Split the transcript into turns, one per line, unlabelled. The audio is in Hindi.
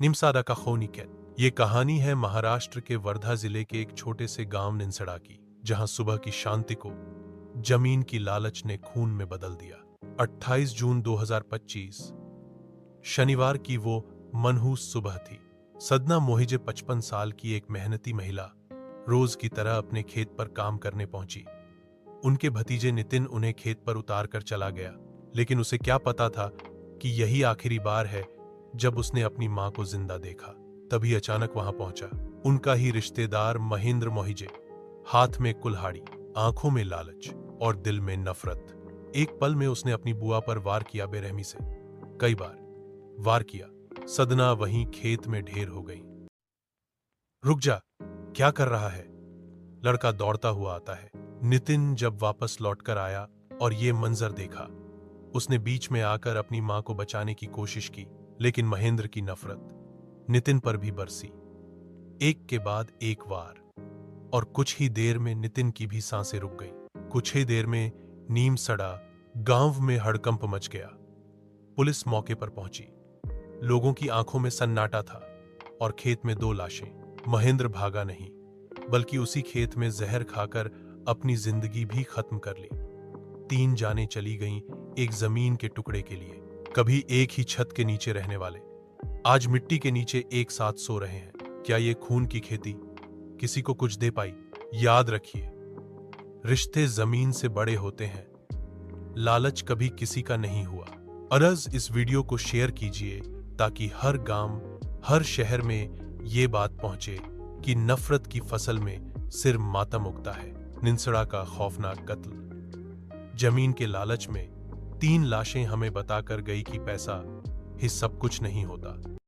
निमसादा का खूनी कैद। ये कहानी है महाराष्ट्र के वर्धा जिले के एक छोटे से गांव निंसड़ा की, जहां सुबह की शांति को जमीन की लालच ने खून में बदल दिया। 28 जून 2025 शनिवार की वो मनहूस सुबह थी। सदना मोहिजे 55 साल की एक मेहनती महिला रोज की तरह अपने खेत पर काम करने पहुंची। उनके भतीजे नितिन उन्हें खेत पर उतार कर चला गया, लेकिन उसे क्या पता था कि यही आखिरी बार है जब उसने अपनी मां को जिंदा देखा। तभी अचानक वहां पहुंचा उनका ही रिश्तेदार महेंद्र मोहिजे, हाथ में कुल्हाड़ी, आंखों में लालच और दिल में नफरत। एक पल में उसने अपनी बुआ पर वार किया, बेरहमी से कई बार वार किया। सदना वहीं खेत में ढेर हो गई। रुक जा, क्या कर रहा है? लड़का दौड़ता हुआ आता है। नितिन जब वापस लौटकर आया और ये मंजर देखा, उसने बीच में आकर अपनी मां को बचाने की कोशिश की, लेकिन महेंद्र की नफरत नितिन पर भी बरसी, एक के बाद एक वार। और कुछ ही देर में नितिन की भी सांसें रुक गई। कुछ ही देर में नीमसड़ा गांव में हड़कंप मच गया। पुलिस मौके पर पहुंची। लोगों की आंखों में सन्नाटा था और खेत में 2 लाशें। महेंद्र भागा नहीं, बल्कि उसी खेत में जहर खाकर अपनी जिंदगी भी खत्म कर ली। 3 जानें चली गईं एक जमीन के टुकड़े के लिए। कभी एक ही छत के नीचे रहने वाले, आज मिट्टी के नीचे एक साथ सो रहे हैं। क्या ये खून की खेती किसी को कुछ दे पाई? याद रखिए, रिश्ते जमीन से बड़े होते हैं, लालच कभी किसी का नहीं हुआ। अरज इस वीडियो को शेयर कीजिए ताकि हर गांव, हर शहर में ये बात पहुंचे कि नफरत की फसल में सिर्फ मातम उगता है। निंसड़ा का खौफनाक कत्ल। जमीन के लालच में 3 लाशें हमें बताकर गई कि पैसा ही सब कुछ नहीं होता।